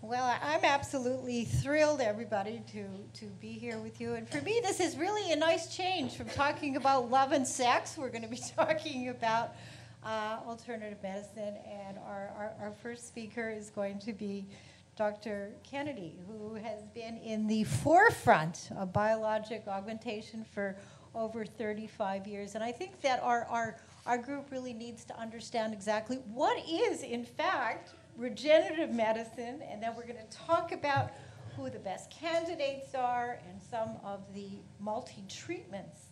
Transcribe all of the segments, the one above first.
Well, I'm absolutely thrilled, everybody, to be here with you. And for me, this is really a nice change from talking about love and sex. We're going to be talking about alternative medicine. And our first speaker is going to be Dr. Kennedy, who has been in the forefront of biologic augmentation for over 35 years. And I think that our group really needs to understand exactly what is, in fact, regenerative medicine, and then we're going to talk about who the best candidates are and some of the multi-treatments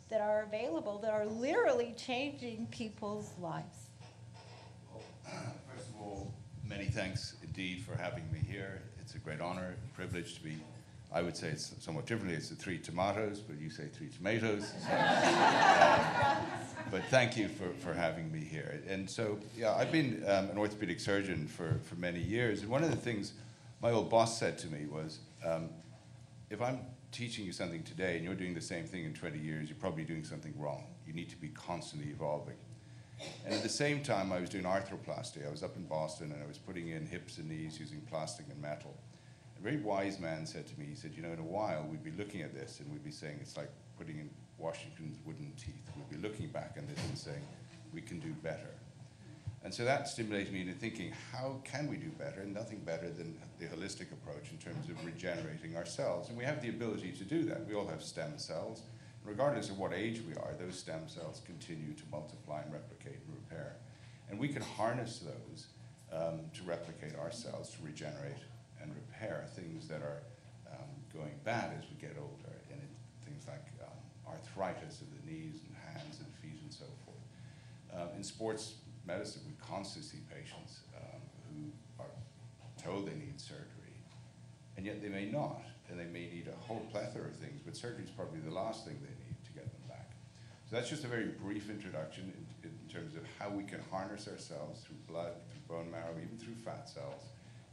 that are available that are literally changing people's lives. Well, first of all, many thanks indeed for having me here. It's a great honor and privilege to be, I would say it's somewhat differently, it's the 3 tomatoes, but you say 3 tomatoes. So, but thank you for having me here. And so, yeah, I've been an orthopedic surgeon for many years. And one of the things my old boss said to me was, if I'm teaching you something today and you're doing the same thing in 20 years, you're probably doing something wrong. You need to be constantly evolving. And at the same time, I was doing arthroplasty. I was up in Boston and I was putting in hips and knees using plastic and metal. A very wise man said to me, he said, you know, in a while we'd be looking at this and we'd be saying it's like putting in Washington's wooden teeth. We'd be looking back on this and saying, we can do better. And so that stimulated me into thinking, how can we do better? And nothing better than the holistic approach in terms of regenerating ourselves. And we have the ability to do that. We all have stem cells. Regardless of what age we are, those stem cells continue to multiply and replicate and repair. And we can harness those to replicate our cells, to regenerate and repair things that are going bad as we get older, and things like arthritis of the knees and hands and feet and so forth. In sports medicine, we constantly see patients who are told they need surgery, and yet they may not, and they may need a whole plethora of things, but surgery is probably the last thing they need to get them back. So that's just a very brief introduction in terms of how we can harness ourselves through blood, through bone marrow, even through fat cells,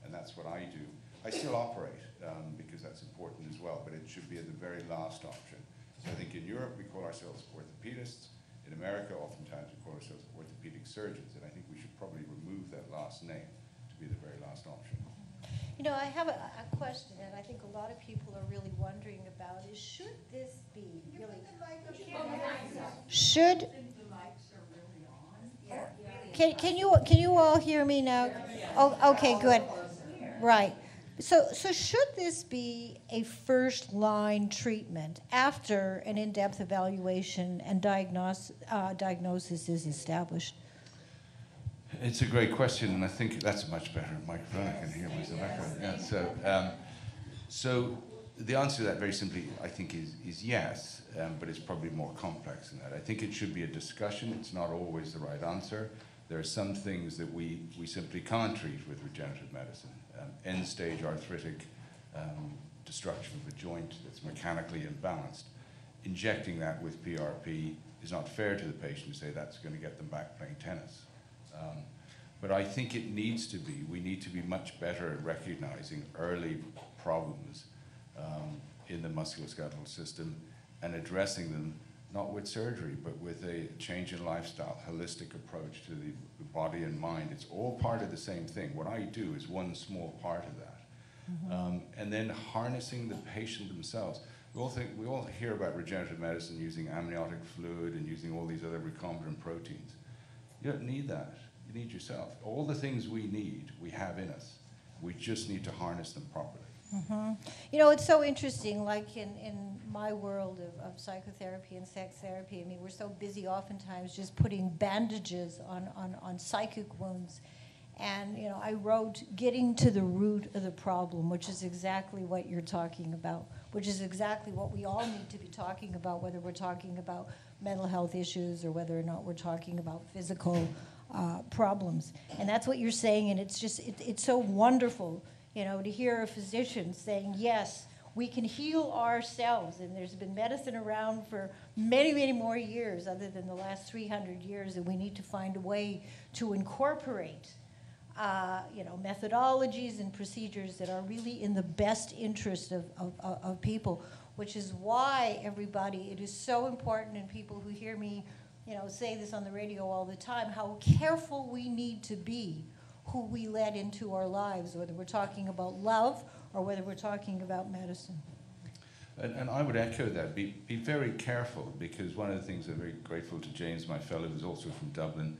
and that's what I do. I still operate because that's important as well, but it should be at the very last option. So I think in Europe we call ourselves orthopedists. In America, oftentimes we call ourselves orthopedic surgeons, and I think we should probably remove that last name to be the very last option. You know, I have a question, and I think a lot of people are really wondering about is, should this be really... Should... Can you all hear me now? Oh, okay, good. Right. So should this be a first-line treatment after an in-depth evaluation and diagnosis is established? It's a great question, and I think that's a much better microphone. I can hear myself echoing. Yeah, so the answer to that very simply, I think, is yes, but it's probably more complex than that. I think it should be a discussion. It's not always the right answer. There are some things that we simply can't treat with regenerative medicine. End-stage arthritic destruction of a joint that's mechanically imbalanced. Injecting that with PRP is not fair to the patient to say that's going to get them back playing tennis. But I think it needs to be. We need to be much better at recognizing early problems in the musculoskeletal system and addressing them not with surgery, but with a change in lifestyle, holistic approach to the body and mind. It's all part of the same thing. What I do is one small part of that. Mm-hmm. And then harnessing the patient themselves. We all hear about regenerative medicine using amniotic fluid and using all these other recombinant proteins. You don't need that. You need yourself. All the things we need, we have in us. We just need to harness them properly. Mm-hmm. You know, it's so interesting, like in my world of psychotherapy and sex therapy, I mean, we're so busy oftentimes just putting bandages on psychic wounds. And, you know, I wrote Getting to the Root of the Problem, which is exactly what you're talking about, which is exactly what we all need to be talking about, whether we're talking about mental health issues or whether or not we're talking about physical problems. And that's what you're saying, and it's just, it's so wonderful, you know, to hear a physician saying, yes, we can heal ourselves. And there's been medicine around for many, many more years other than the last 300 years, and we need to find a way to incorporate you know, methodologies and procedures that are really in the best interest of people, which is why, everybody, it is so important, and people who hear me, you know, say this on the radio all the time, how careful we need to be who we let into our lives, whether we're talking about love or whether we're talking about medicine. And I would echo that. Be very careful, because one of the things I'm very grateful to James, my fellow, who's also from Dublin.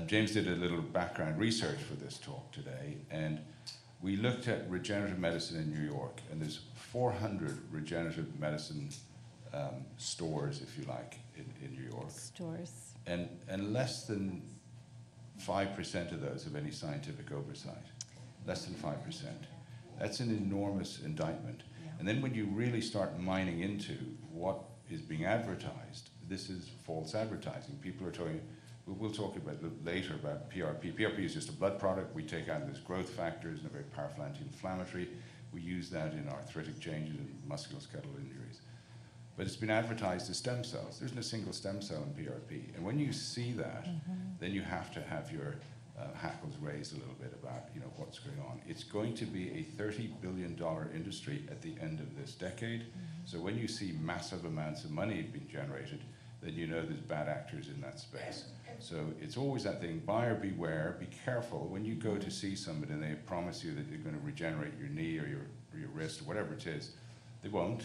James did a little background research for this talk today, and we looked at regenerative medicine in New York, and there's 400 regenerative medicine stores, if you like, in New York. Stores. And less than 5% of those have any scientific oversight. Less than 5%. That's an enormous indictment. And then when you really start mining into what is being advertised, this is false advertising. People are talking, we'll talk about later about PRP. PRP is just a blood product. We take out those growth factors and a very powerful anti-inflammatory. We use that in arthritic changes and musculoskeletal injuries. But it's been advertised as stem cells. There isn't a single stem cell in PRP. And when you see that, then you have to have your hackles raised a little bit about what's going on. It's going to be a $30 billion industry at the end of this decade. So when you see massive amounts of money being generated, then you know there's bad actors in that space. So it's always that thing, buyer beware, be careful. When you go to see somebody and they promise you that they're going to regenerate your knee or your wrist or whatever it is, they won't.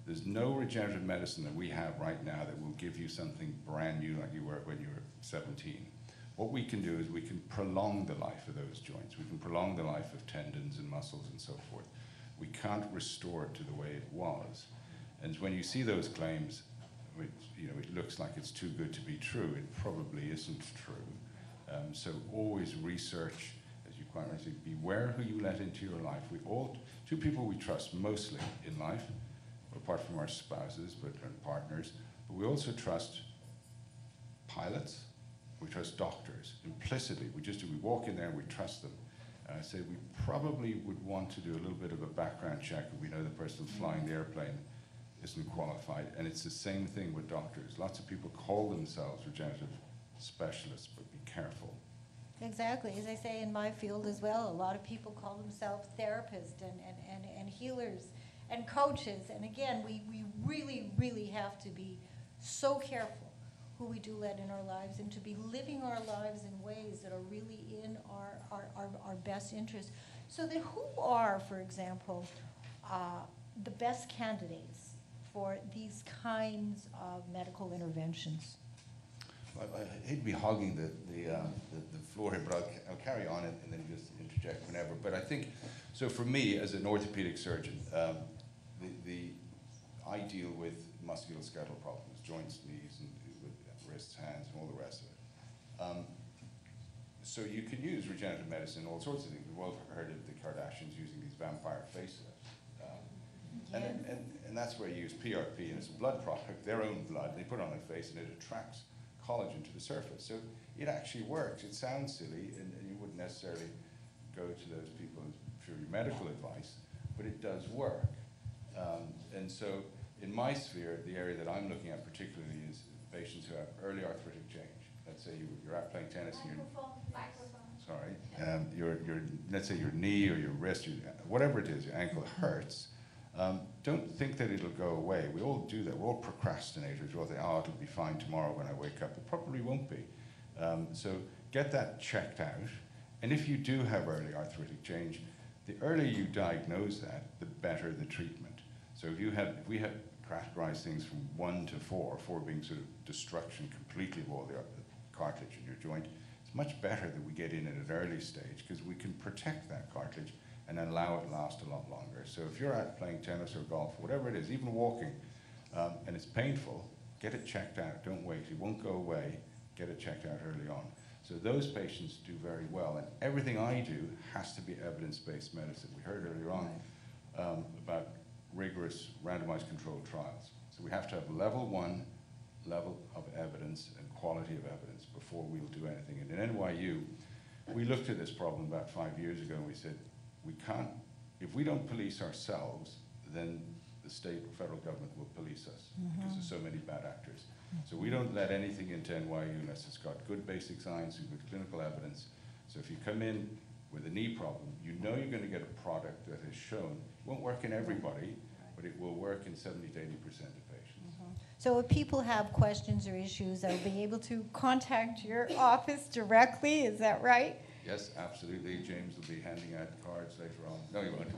There's no regenerative medicine that we have right now that will give you something brand new like you were when you were 17. What we can do is we can prolong the life of those joints. We can prolong the life of tendons and muscles and so forth. We can't restore it to the way it was. And when you see those claims, it looks like it's too good to be true. It probably isn't true. So always research, as you quite rightly say, beware who you let into your life. Two people we trust mostly in life, apart from our spouses and partners, but we also trust pilots. We trust doctors implicitly. We walk in there and we trust them. And I say we probably would want to do a little bit of a background check if we know the person flying the airplane isn't qualified. And it's the same thing with doctors. Lots of people call themselves regenerative specialists, but be careful. Exactly. As I say in my field as well, a lot of people call themselves therapists and healers and coaches. And again, we really, really have to be so careful who we do let in our lives, and to be living our lives in ways that are really in our best interest. So then who are, for example, the best candidates for these kinds of medical interventions? I hate to be hogging the floor here, but I'll carry on and then just interject whenever. But I think, so for me, as an orthopedic surgeon, I deal with musculoskeletal problems, joints, knees, and wrists, hands, and all the rest of it. So you can use regenerative medicine in all sorts of things. We've all heard of the Kardashians using these vampire facelifts. And that's where you use PRP, and it's a blood product, their own blood. They put it on their face, and it attracts collagen to the surface. So it actually works. It sounds silly, and you wouldn't necessarily go to those people as purely medical advice, but it does work. And so in my sphere, the area that I'm looking at particularly is patients who have early arthritic change. Let's say you're out playing tennis and let's say your knee or your wrist, whatever it is, your ankle hurts. Don't think that it'll go away. We all do that. We're all procrastinators. We all think, it'll be fine tomorrow when I wake up. It probably won't be. So get that checked out. And if you do have early arthritic change, the earlier you diagnose that, the better the treatment. So if we have categorized things from 1 to 4, 4 being sort of destruction completely of all the cartilage in your joint, it's much better that we get in at an early stage because we can protect that cartilage and allow it last a lot longer. So if you're out playing tennis or golf, whatever it is, even walking, and it's painful, get it checked out. Don't wait. It won't go away. Get it checked out early on. So those patients do very well. And everything I do has to be evidence-based medicine. We heard earlier on about rigorous randomized controlled trials. So we have to have level 1 level of evidence and quality of evidence before we'll do anything. And in NYU, we looked at this problem about 5 years ago and we said, if we don't police ourselves, then the state or federal government will police us because there's so many bad actors. So we don't let anything into NYU unless it's got good basic science and good clinical evidence. So if you come in with a knee problem, you know you're going to get a product that is shown. It won't work in everybody, but it will work in 70 to 80% of patients. So if people have questions or issues, they'll be able to contact your office directly, is that right? Yes, absolutely. James will be handing out cards later on. No, you won't.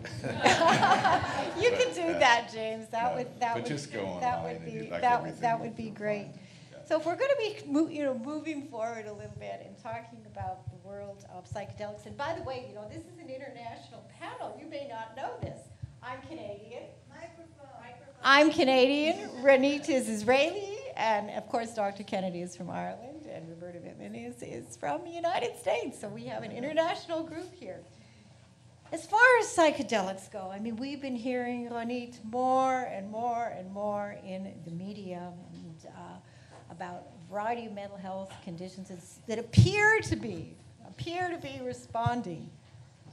You can do that, James. That But just go online and you'd like that everything would be you'll great. find. Yeah. So if we're going to be moving forward a little bit and talking about the world of psychedelics, and by the way, this is an international panel. You may not know this. I'm Canadian. I'm Canadian. Renit is Israeli, and of course, Dr. Kennedy is from Ireland, and Roberta Vittman is from the United States. So we have an international group here. As far as psychedelics go, I mean, we've been hearing, Renit, more and more and more in the media about a variety of mental health conditions that appear to be responding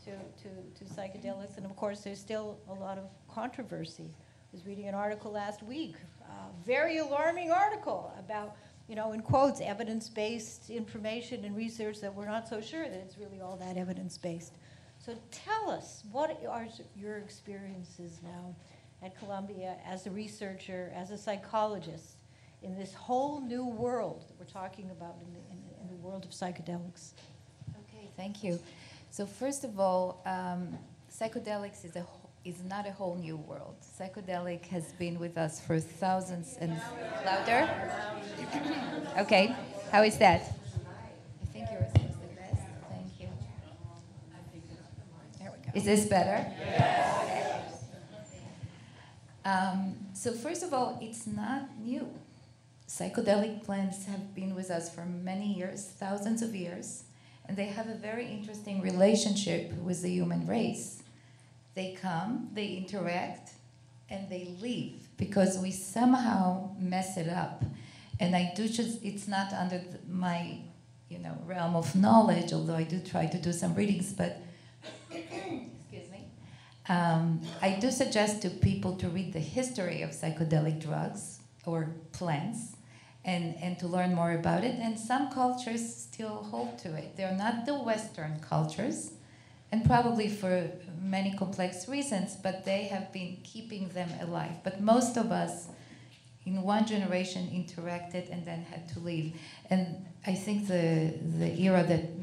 to psychedelics. And of course, there's still a lot of controversy. I was reading an article last week, a very alarming article about, in quotes, evidence-based information and research that we're not so sure that it's really all that evidence-based. So tell us, what are your experiences now at Columbia as a researcher, as a psychologist, in this whole new world that we're talking about in the world of psychedelics? Okay, thank you. So first of all, psychedelics is not a whole new world. Psychedelic has been with us for thousands and... Louder? Okay, how is that? I think yours is the best. Thank you. There we go. Is this better? So first of all, it's not new. Psychedelic plants have been with us for many years, thousands of years, and they have a very interesting relationship with the human race. They come, they interact, and they leave because we somehow mess it up. And it's not under my, realm of knowledge, although I do try to do some readings, but, excuse me, I do suggest to people to read the history of psychedelic drugs or plants and to learn more about it. And some cultures still hold to it. They're not the Western cultures, and probably for many complex reasons, but they have been keeping them alive. But most of us, in one generation, interacted and then had to leave. And I think the era that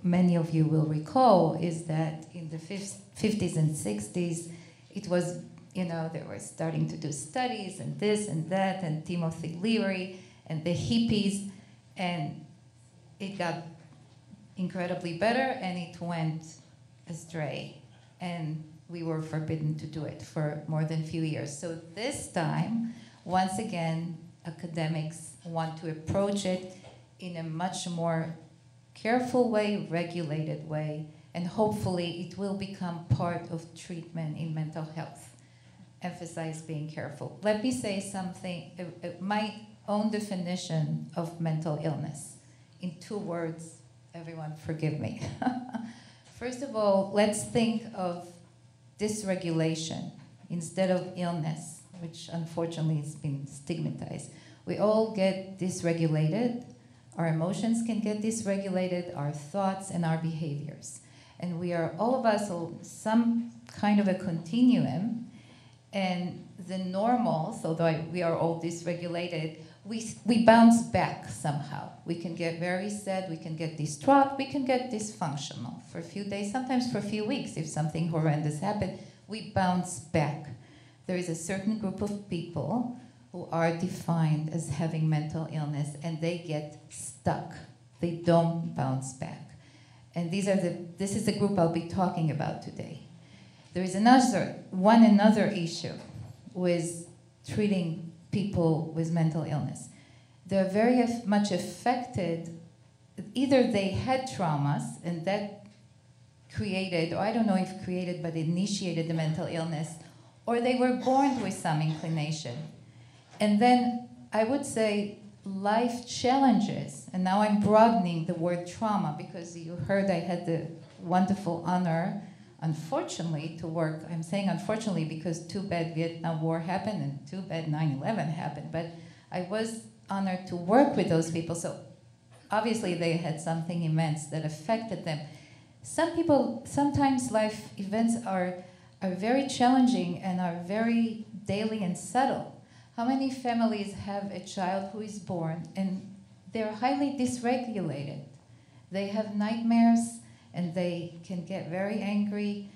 many of you will recall is that in the 50s and 60s, it was, they were starting to do studies and this and that, and Timothy Leary and the hippies, and it got incredibly better, and it went astray, and we were forbidden to do it for more than a few years. So this time, once again, academics want to approach it in a much more careful way, regulated way, and hopefully it will become part of treatment in mental health. Emphasize being careful. Let me say something, my own definition of mental illness in 2 words. Everyone forgive me. First of all, let's think of dysregulation instead of illness, which unfortunately has been stigmatized. We all get dysregulated. Our emotions can get dysregulated, our thoughts and our behaviors. And we are, all of us, on some kind of a continuum. And the normals, although we are all dysregulated, we bounce back somehow. We can get very sad, we can get distraught, we can get dysfunctional for a few days, sometimes for a few weeks. If something horrendous happened, we bounce back. There is a certain group of people who are defined as having mental illness, and they get stuck. They don't bounce back. And this is the group I'll be talking about today. There is another issue with treating people with mental illness. They're very much affected. Either they had traumas, and that created, or I don't know if created, but initiated the mental illness, or they were born with some inclination. And then I would say life challenges, and now I'm broadening the word trauma because you heard I had the wonderful honor, unfortunately, to work. I'm saying unfortunately because too bad Vietnam War happened and too bad 9/11 happened, but I was honored to work with those people. So obviously they had something immense that affected them. Some people, sometimes life events are very challenging and are very daily and subtle. How many families have a child who is born and they're highly dysregulated? They have nightmares and they can get very angry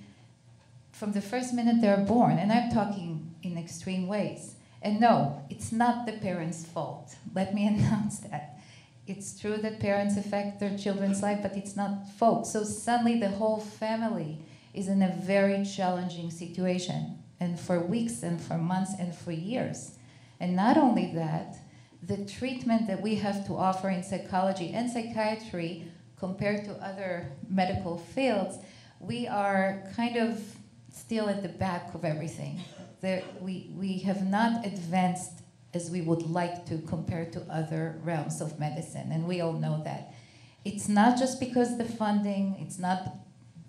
from the first minute they're born, and I'm talking in extreme ways. And no, it's not the parents' fault. Let me announce that. It's true that parents affect their children's life, but it's not fault. So suddenly the whole family is in a very challenging situation, and for weeks and for months and for years. And not only that, the treatment that we have to offer in psychology and psychiatry compared to other medical fields, we are kind of still at the back of everything. We have not advanced as we would like to compared to other realms of medicine, and we all know that. It's not just because of the funding, it's not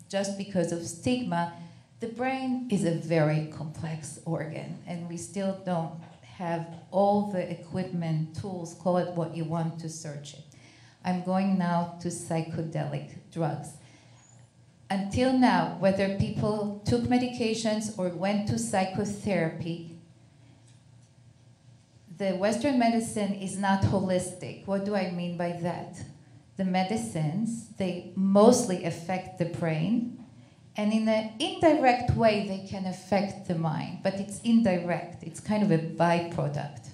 just because of stigma. The brain is a very complex organ, and we still don't have all the equipment, tools, call it what you want, to search it. I'm going now to psychedelic drugs. Until now, whether people took medications or went to psychotherapy, the Western medicine is not holistic. What do I mean by that? The medicines, they mostly affect the brain, and in an indirect way, they can affect the mind, but it's indirect. It's kind of a byproduct.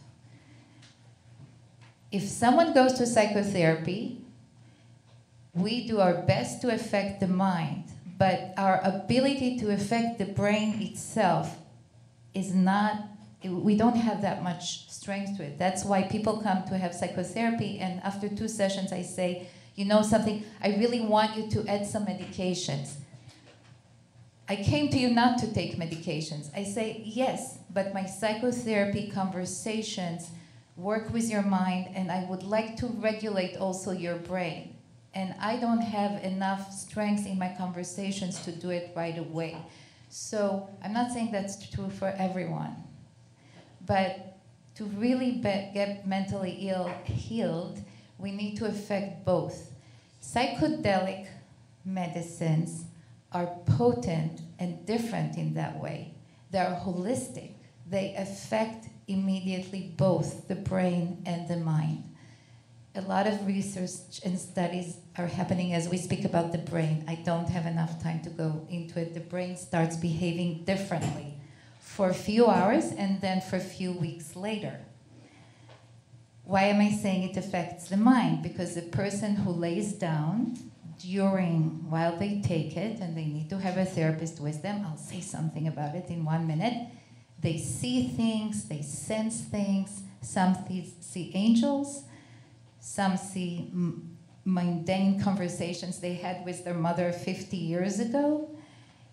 If someone goes to psychotherapy, we do our best to affect the mind, but our ability to affect the brain itself is not, we don't have that much strength to it. That's why people come to have psychotherapy, and after 2 sessions I say, you know something, I really want you to add some medications. I came to you not to take medications. I say, yes, but my psychotherapy conversations work with your mind, and I would like to regulate also your brain. And I don't have enough strength in my conversations to do it right away. So I'm not saying that's true for everyone. But to really get mentally ill healed, we need to affect both. Psychedelic medicines are potent and different in that way. They're holistic. They affect immediately both the brain and the mind. A lot of research and studies are happening as we speak about the brain. I don't have enough time to go into it. The brain starts behaving differently for a few hours and then for a few weeks later. Why am I saying it affects the mind? Because the person who lays down while they take it, and they need to have a therapist with them, I'll say something about it in 1 minute, they see things, they sense things, some see angels, some see mundane conversations they had with their mother 50 years ago,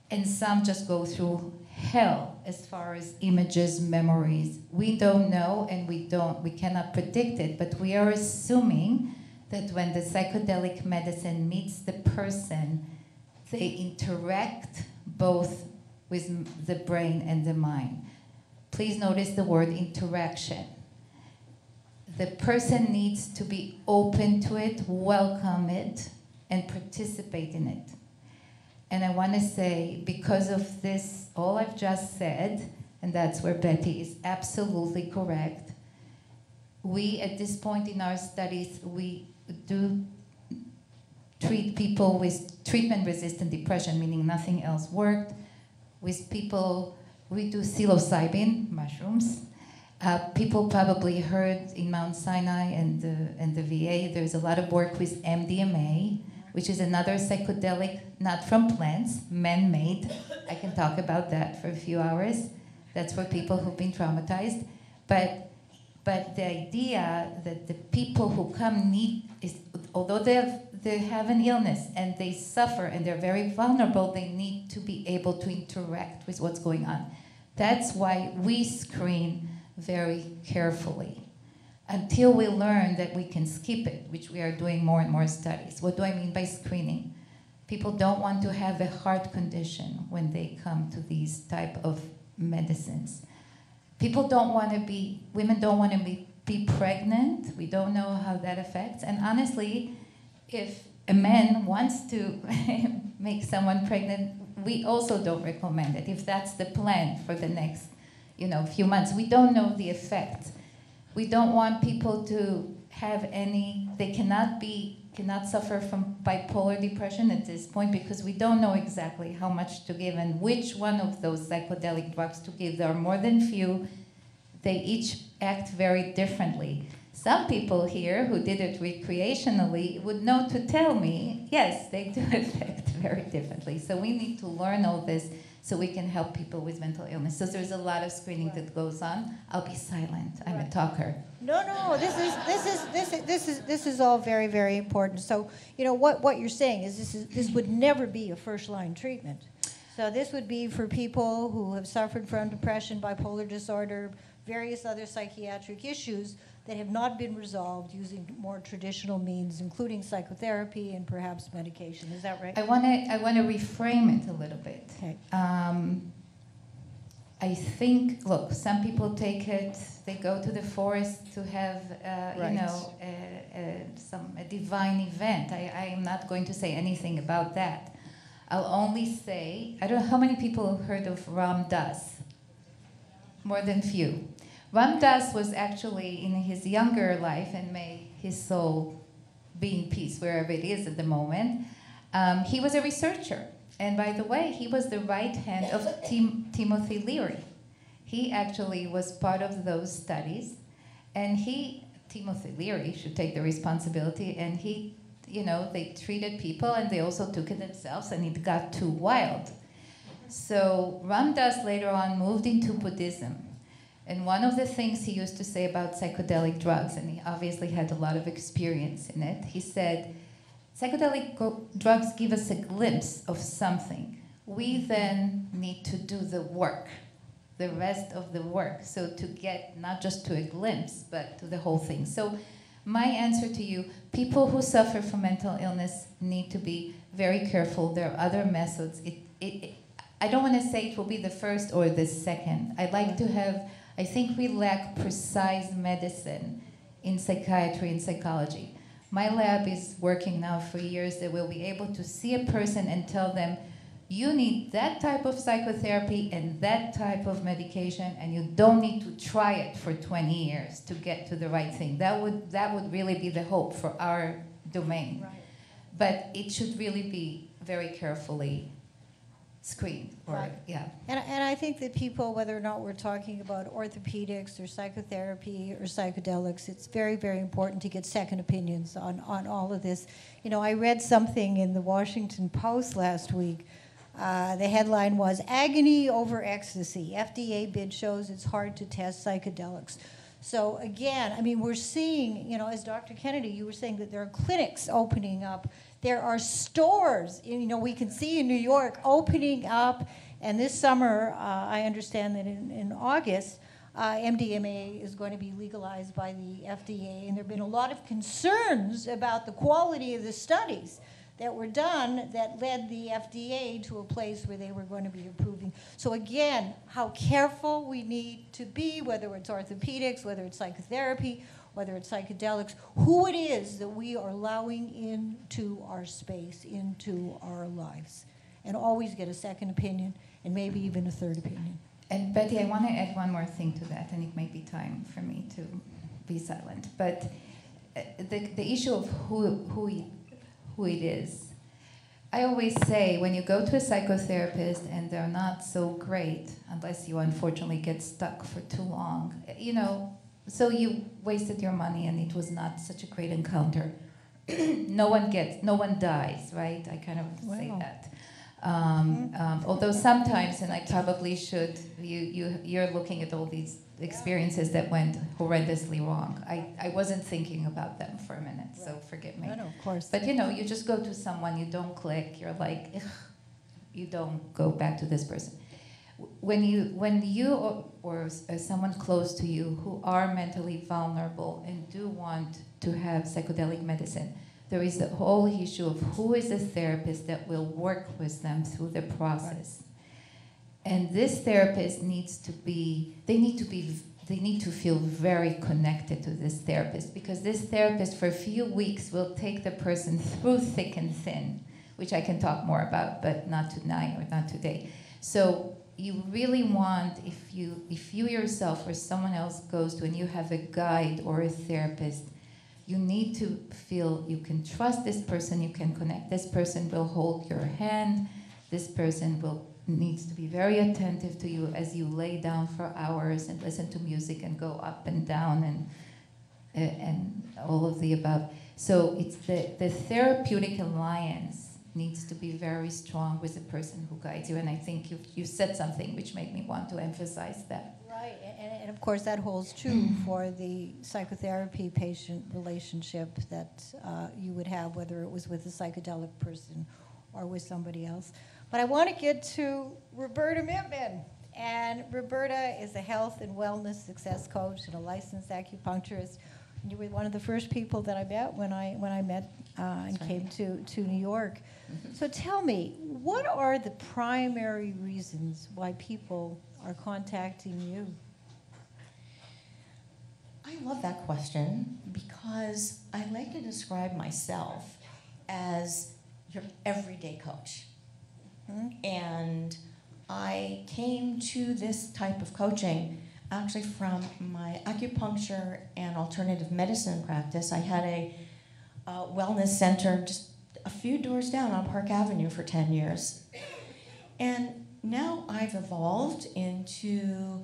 and some just go through hell as far as images, memories. We don't know, and we cannot predict it, but we are assuming that when the psychedelic medicine meets the person, they interact both with the brain and the mind. Please notice the word interaction. The person needs to be open to it, welcome it, and participate in it. And I want to say, because of this, all I've just said, and that's where Betty is absolutely correct, we, at this point in our studies, we do treat people with treatment-resistant depression, meaning nothing else worked. With people, we do psilocybin, mushrooms. People probably heard in Mount Sinai and the VA, there's a lot of work with MDMA, which is another psychedelic, not from plants, man-made. I can talk about that for a few hours. That's for people who've been traumatized. But the idea that the people who come although they have an illness and they suffer and they're very vulnerable, they need to be able to interact with what's going on. That's why we screen very carefully until we learn that we can skip it, which we are doing more and more studies. What do I mean by screening? People don't want to have a heart condition when they come to these type of medicines. People don't want to be, women don't want to be pregnant. We don't know how that affects. And honestly, if a man wants to make someone pregnant, we also don't recommend it. If that's the plan for the next, few months, we don't know the effect. We don't want people to have they cannot be cannot suffer from bipolar depression at this point because we don't know exactly how much to give and which one of those psychedelic drugs to give. There are more than few. They each act very differently. Some people here who did it recreationally would know to tell me, yes, they do affect very differently. So we need to learn all this so we can help people with mental illness. So there's a lot of screening that goes on. I'll be silent. I'm a talker. No. This is all very, very important. So, you know, what you're saying is this would never be a first-line treatment. So this would be for people who have suffered from depression, bipolar disorder, various other psychiatric issues that have not been resolved using more traditional means, including psychotherapy and perhaps medication. Is that right? I want to reframe it a little bit. Okay. I think, look, some people take it, they go to the forest to have, Right. you know, a divine event. I am not going to say anything about that. I'll only say, I don't know how many people have heard of Ram Dass. More than few. Ram Dass was actually in his younger life, and may his soul be in peace wherever it is at the moment. He was a researcher. And by the way, he was the right hand of Timothy Leary. He actually was part of those studies. And Timothy Leary should take the responsibility. And he, you know, they treated people and they also took it themselves and it got too wild. So Ram Dass later on moved into Buddhism. And one of the things he used to say about psychedelic drugs, and he obviously had a lot of experience in it, he said, psychedelic drugs give us a glimpse of something. We then need to do the work, the rest of the work, so to get not just to a glimpse, but to the whole thing. So my answer to you, people who suffer from mental illness need to be very careful. There are other methods. I don't want to say it will be the first or the second. I'd like to have, I think we lack precise medicine in psychiatry and psychology. My lab is working now for years that we'll be able to see a person and tell them, you need that type of psychotherapy and that type of medication, and you don't need to try it for 20 years to get to the right thing. That would really be the hope for our domain. Right. But it should really be very carefully screened. Right. Yeah. And I think that people, whether or not we're talking about orthopedics or psychotherapy or psychedelics, it's very, very important to get second opinions on all of this. You know, I read something in the Washington Post last week. The headline was, "Agony over ecstasy. FDA bid shows it's hard to test psychedelics." So again, I mean, we're seeing, you know, as Dr. Kennedy, you were saying that there are clinics opening up. There are stores, you know, we can see in New York opening up. And this summer, I understand that in August, MDMA is going to be legalized by the FDA. And there have been a lot of concerns about the quality of the studies that were done that led the FDA to a place where they were going to be approving. So again, how careful we need to be, whether it's orthopedics, whether it's psychotherapy, whether it's psychedelics, who it is that we are allowing into our space, into our lives. And always get a second opinion, and maybe even a third opinion. And Betty, I want to add one more thing to that, and it may be time for me to be silent. But the issue of who it is. I always say when you go to a psychotherapist and they're not so great, unless you unfortunately get stuck for too long, you know, so you wasted your money and it was not such a great encounter. No one dies, right? I kind of say that. Although sometimes, and I probably should, you're looking at all these experiences that went horrendously wrong. I wasn't thinking about them for a minute, so forgive me. No, of course. But you know, you just go to someone, you don't click, you're like, ugh, you don't go back to this person. When you or someone close to you who are mentally vulnerable and do want to have psychedelic medicine, there is the whole issue of who is the therapist that will work with them through the process. And this therapist needs to feel very connected to this therapist, because this therapist for a few weeks will take the person through thick and thin, which I can talk more about, but not tonight or not today. So you really want, if you yourself or someone else goes to and you have a guide or a therapist, you need to feel you can trust this person, you can connect. This person will hold your hand. This person needs to be very attentive to you as you lay down for hours and listen to music and go up and down and all of the above. So it's the therapeutic alliance needs to be very strong with the person who guides you. And I think you said something which made me want to emphasize that. Right, and of course that holds true for the psychotherapy patient relationship that you would have, whether it was with a psychedelic person or with somebody else. But I want to get to Roberta Mittman. And Roberta is a health and wellness success coach and a licensed acupuncturist. You were one of the first people that I met when I met and came to New York. Mm-hmm. So tell me, what are the primary reasons why people are contacting you? I love that question because I like to describe myself as your everyday coach. Mm-hmm. And I came to this type of coaching actually from my acupuncture and alternative medicine practice. I had a wellness center just a few doors down on Park Avenue for 10 years. And now I've evolved into,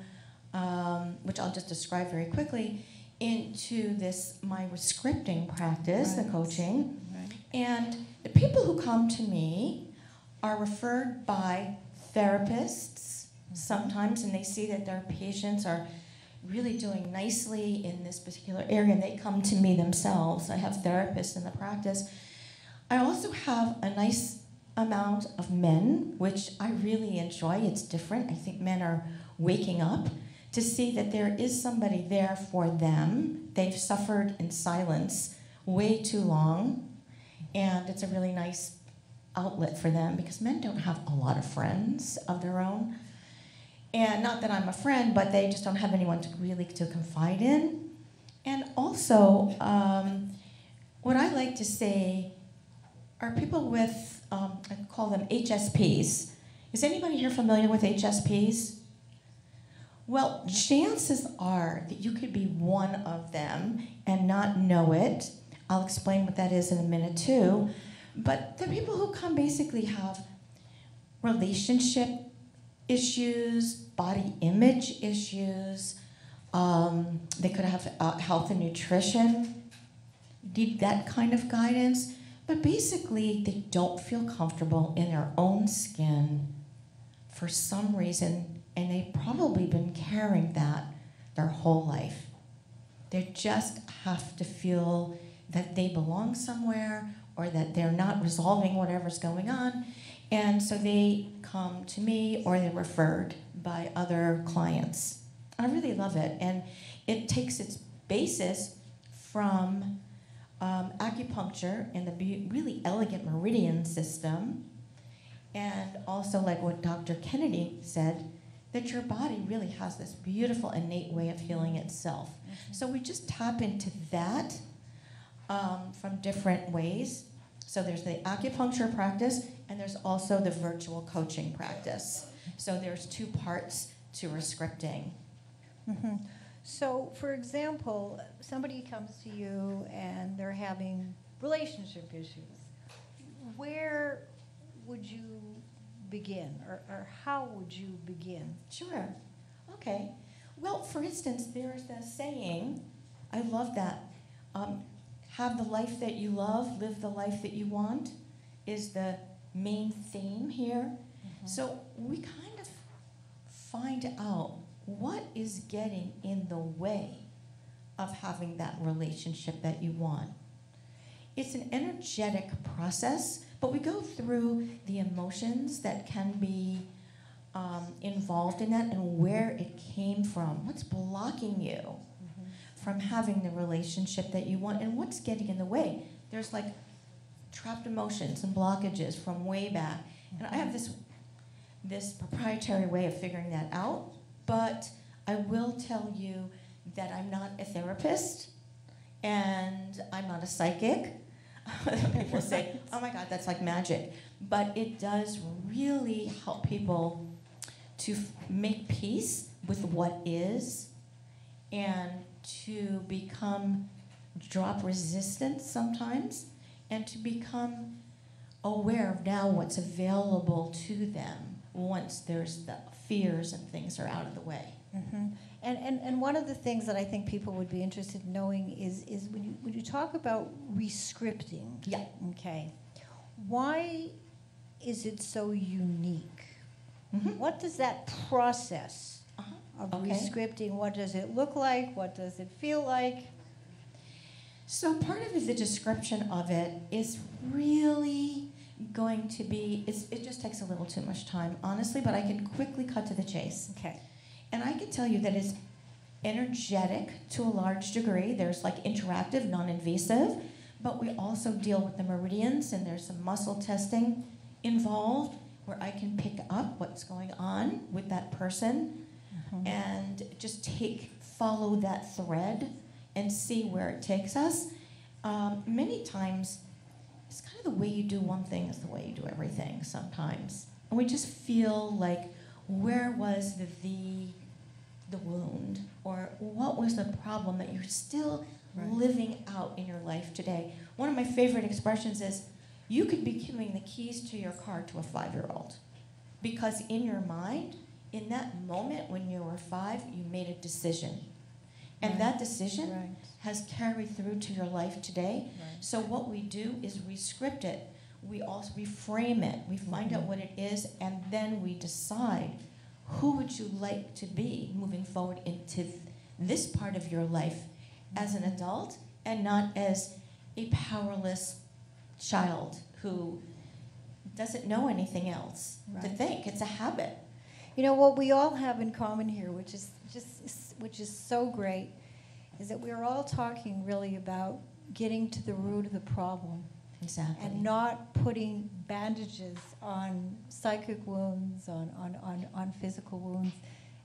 which I'll just describe very quickly, into my scripting practice, right. The coaching. Right. And the people who come to me are referred by therapists sometimes, and they see that their patients are really doing nicely in this particular area, and they come to me themselves. I have therapists in the practice. I also have a nice amount of men, which I really enjoy. It's different. I think men are waking up to see that there is somebody there for them. They've suffered in silence way too long, and it's a really nice outlet for them because men don't have a lot of friends of their own. And not that I'm a friend, but they just don't have anyone to confide in. And also, what I like to say are people with, I call them HSPs. Is anybody here familiar with HSPs? Well, chances are that you could be one of them and not know it. I'll explain what that is in a minute too. But the people who come basically have relationship issues, body image issues. They could have health and nutrition, need that kind of guidance. But basically, they don't feel comfortable in their own skin for some reason, and they've probably been carrying that their whole life. They just have to feel that they belong somewhere or that they're not resolving whatever's going on. And so they come to me or they're referred by other clients. I really love it. And it takes its basis from acupuncture and the really elegant meridian system. And also, like what Dr. Kennedy said, that your body really has this beautiful innate way of healing itself. Mm-hmm. So we just tap into that from different ways. So there's the acupuncture practice, and there's also the virtual coaching practice. So there's two parts to scripting. Mm-hmm. So, for example, somebody comes to you and they're having relationship issues. Where would you begin, or how would you begin? Sure. Okay. Well, for instance, there's the saying, I love that, have the life that you love, live the life that you want, is the main theme here. Mm-hmm. So we kind of find out what is getting in the way of having that relationship that you want. It's an energetic process, but we go through the emotions that can be involved in that and where it came from. What's blocking you from having the relationship that you want, and what's getting in the way? There's like trapped emotions and blockages from way back. And I have this proprietary way of figuring that out, but I will tell you that I'm not a therapist and I'm not a psychic. People say, oh my God, that's like magic. But it does really help people to make peace with what is and to become drop resistance sometimes and to become aware of now what's available to them once there's the fears and things are out of the way. Mm-hmm. And one of the things that I think people would be interested in knowing is when you talk about rescripting, Yeah. okay, why is it so unique? Mhm. What does that process of Okay. rescripting, what does it look like? What does it feel like? So part of the description of it is really going to be, it just takes a little too much time, honestly, but I can quickly cut to the chase. Okay. And I can tell you that it's energetic to a large degree. There's like interactive, non-invasive, but we also deal with the meridians, and there's some muscle testing involved where I can pick up what's going on with that person and just follow that thread and see where it takes us. Many times, it's kind of the way you do one thing is the way you do everything sometimes. And we just feel like, where was the wound? Or what was the problem that you're still living out in your life today? One of my favorite expressions is, you could be giving the keys to your car to a 5-year-old. Because in your mind, in that moment when you were 5, you made a decision. And that decision has carried through to your life today. So what we do is we script it. We also reframe it. We find out what it is, and then we decide, who would you like to be moving forward into this part of your life as an adult, and not as a powerless child who doesn't know anything else to think. It's a habit. You know, what we all have in common here, which is so great, is that we're all talking really about getting to the root of the problem. Exactly. And not putting bandages on psychic wounds, on physical wounds.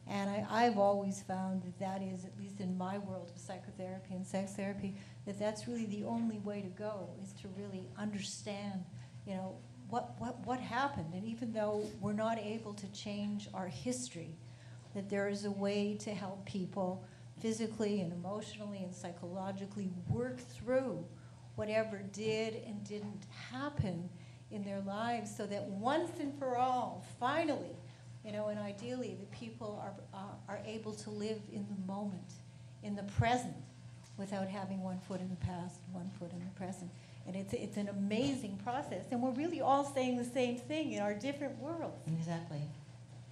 And I've always found that is, at least in my world of psychotherapy and sex therapy, that's really the only way to go, is to really understand, you know, what happened. And even though we're not able to change our history, that there is a way to help people physically and emotionally and psychologically work through whatever did and didn't happen in their lives, so that once and for all, finally, you know, and ideally, the people are able to live in the moment, in the present, without having one foot in the past and one foot in the present. And it's an amazing process, and we're really all saying the same thing in our different worlds. Exactly.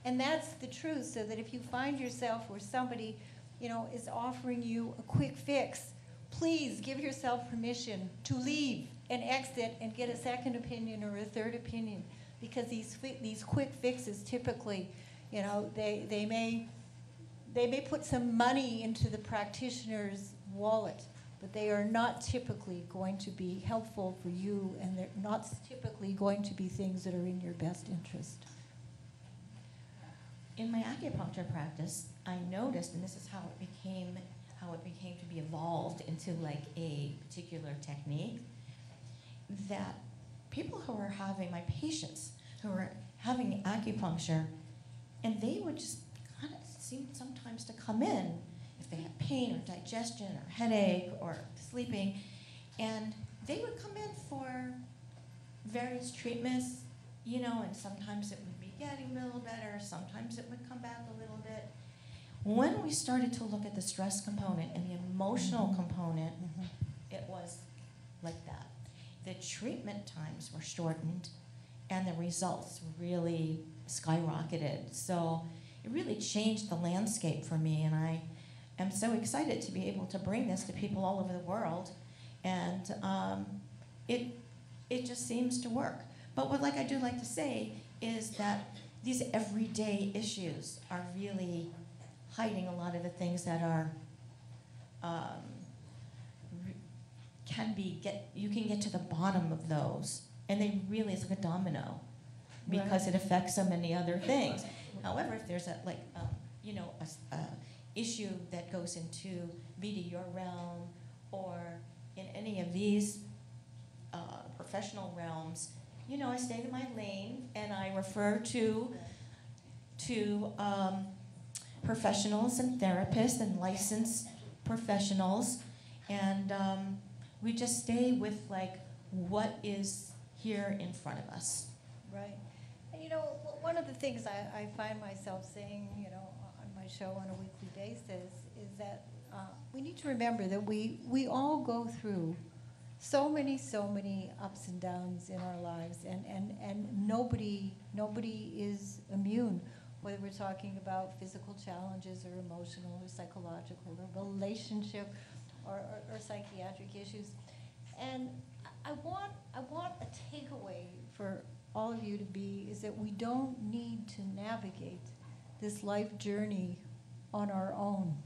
And that's the truth, so that if you find yourself where somebody, you know, is offering you a quick fix, please give yourself permission to leave and exit and get a second opinion or a third opinion, because these quick fixes typically, you know, they may put some money into the practitioner's wallet, but they are not typically going to be helpful for you, and they're not typically going to be things that are in your best interest. In my acupuncture practice, I noticed, and this is how it became to be evolved into like a particular technique, that people who are having, my patients who are having acupuncture, and they would just kind of seem sometimes to come in if they had pain or digestion or headache or sleeping, and they would come in for various treatments, you know, and sometimes it would be getting a little better, sometimes it would come back a little bit. When we started to look at the stress component and the emotional component, it was like that. The treatment times were shortened, and the results really skyrocketed. So it really changed the landscape for me, and I am so excited to be able to bring this to people all over the world, and it just seems to work. But what I do like to say is that these everyday issues are really hiding a lot of the things that are you can get to the bottom of those, and they really, it's like a domino, because it affects so many other things. However, if there's a issue that goes into maybe your realm or in any of these professional realms, you know, I stay in my lane and I refer to professionals and therapists and licensed professionals, And we just stay with like what is here in front of us. Right. And one of the things I find myself saying, on my show on a weekly basis is that we need to remember that we all go through so many ups and downs in our lives, and nobody is immune, whether we're talking about physical challenges or emotional or psychological or relationship or psychiatric issues. And I want a takeaway for all of you to be is that we don't need to navigate this life journey on our own.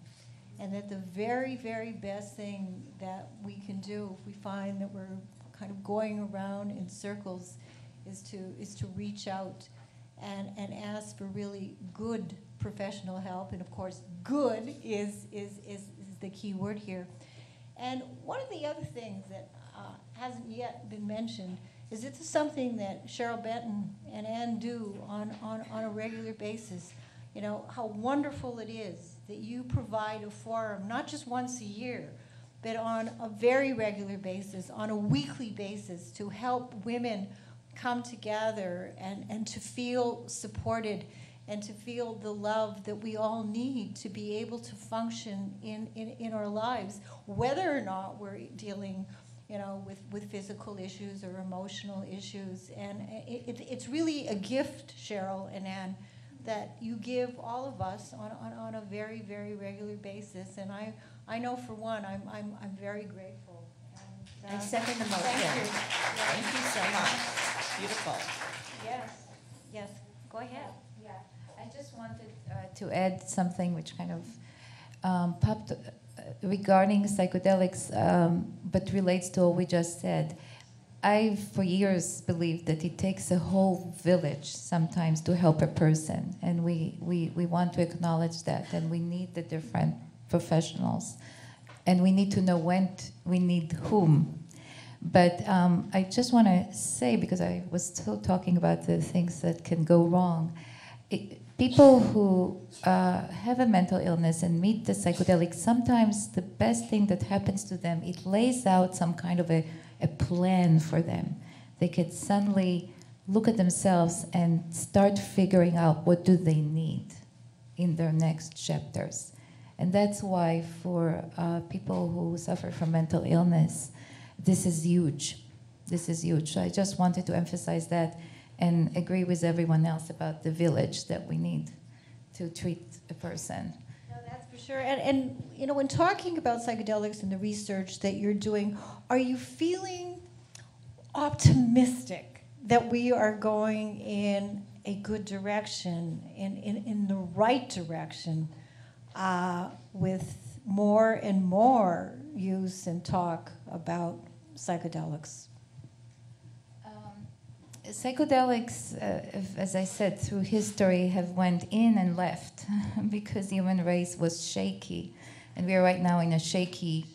And that the very, very best thing that we can do if we find that we're kind of going around in circles is to reach out and ask for really good professional help. And of course, good is the key word here. And one of the other things that hasn't yet been mentioned is this is something that Cheryl Benton and Ann do on a regular basis. How wonderful it is that you provide a forum, not just once a year, but on a very regular basis, on a weekly basis, to help women come together and to feel supported and to feel the love that we all need to be able to function in our lives, whether or not we're dealing with physical issues or emotional issues. And it's really a gift, Cheryl and Ann, that you give all of us on a very, very regular basis. And I know for one, I'm very grateful. And, I second the motion. Thank you. Thank you so much. Beautiful. Yes, go ahead. Yeah, I just wanted to add something which kind of popped regarding psychedelics, but relates to what we just said. I, for years, believed that it takes a whole village sometimes to help a person, and we want to acknowledge that, and we need the different professionals, and we need to know when we need whom. But I just want to say, because I was still talking about the things that can go wrong, people who have a mental illness and meet the psychedelic, sometimes the best thing that happens to them, it lays out some kind of a plan for them. They could suddenly look at themselves and start figuring out what do they need in their next chapters. And that's why for people who suffer from mental illness, this is huge. This is huge. So I just wanted to emphasize that and agree with everyone else about the village that we need to treat a person. No, that's for sure. And when talking about psychedelics and the research that you're doing, are you feeling optimistic that we are going in a good direction, in the right direction, with more and more use and talk about psychedelics? Psychedelics, as I said, through history have went in and left because the human race was shaky. And we are right now in a shaky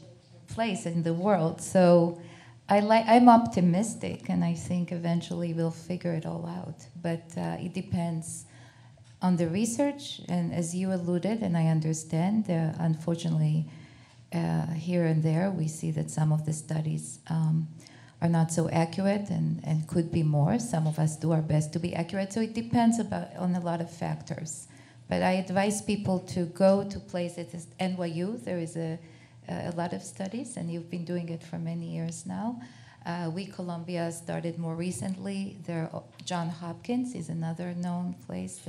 place in the world. So I'm optimistic, and I think eventually we'll figure it all out. But it depends on the research, and as you alluded, and I understand, unfortunately, here and there, we see that some of the studies are not so accurate and could be more. Some of us do our best to be accurate. So it depends on a lot of factors. But I advise people to go to places. NYU, there is a lot of studies, and you've been doing it for many years now. Columbia started more recently. Johns Hopkins is another known place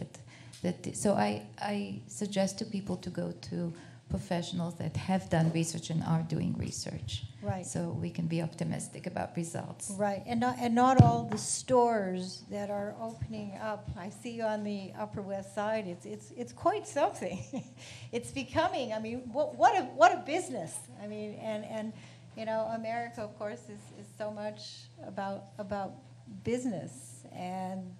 so I suggest to people to go to professionals that have done research and are doing research. Right. So we can be optimistic about results. Right, and not all the stores that are opening up. I see on the Upper West Side, it's quite something. It's becoming. I mean, what a business. I mean, and America, of course, is so much about business, and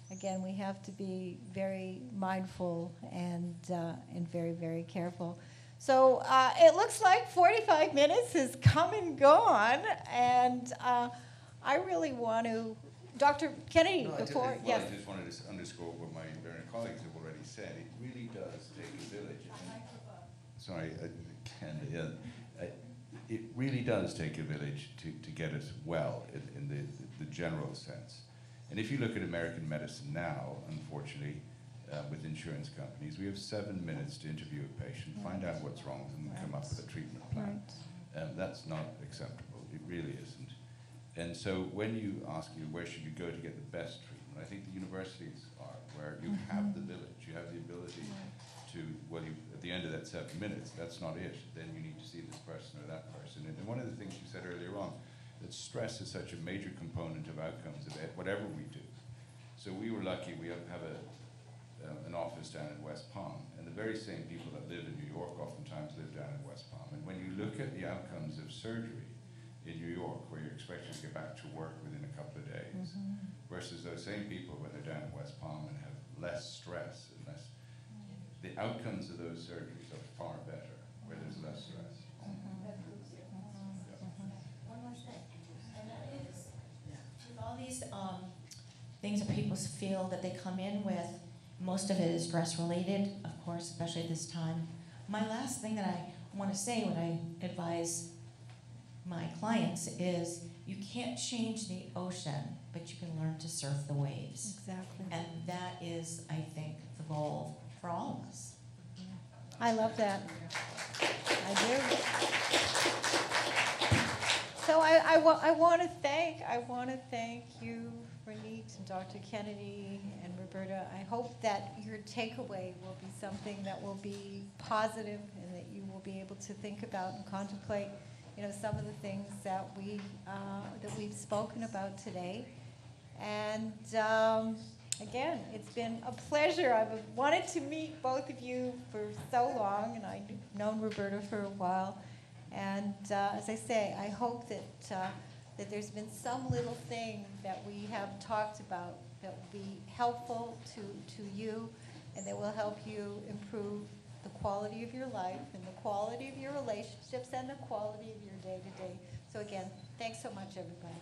again, we have to be very mindful and very, very careful. So it looks like 45 minutes has come and gone, and I really want to, Dr. Kennedy, before, yes. I just wanted to underscore what my learned colleagues have already said. It really does take a village. Sorry, Ken. Yeah. it really does take a village to get us well in the general sense. And if you look at American medicine now, unfortunately, with insurance companies, we have 7 minutes to interview a patient, find out what's wrong with them, and come up with a treatment plan. That's not acceptable. It really isn't. And so when you ask where should you go to get the best treatment, I think the universities are where you have the village, you have the ability to, well, at the end of that 7 minutes, that's not it. Then you need to see this person or that person. And one of the things you said earlier on, that stress is such a major component of outcomes of whatever we do. So we were lucky, we have an office down in West Palm, and the very same people that live in New York oftentimes live down in West Palm. And when you look at the outcomes of surgery in New York, where you're expected to get back to work within a couple of days, versus those same people when they're down in West Palm and have less stress and less, the outcomes of those surgeries are far better where there's less stress. One last thing, and that is, with all these things that people feel that they come in with, most of it is stress related, of course, especially this time. My last thing that I want to say when I advise my clients is you can't change the ocean, but you can learn to surf the waves. Exactly. And that is, I think, the goal for all of us. I love that. I do. So I want to thank you, Renate and Dr. Kennedy and Roberta. I hope that your takeaway will be something that will be positive and that you will be able to think about and contemplate, some of the things that we've spoken about today. And again, it's been a pleasure. I've wanted to meet both of you for so long, and I've known Roberta for a while. And as I say, I hope that there's been some little thing that we have talked about that will be helpful to you, and that will help you improve the quality of your life and the quality of your relationships and the quality of your day-to-day. So again, thanks so much, everybody.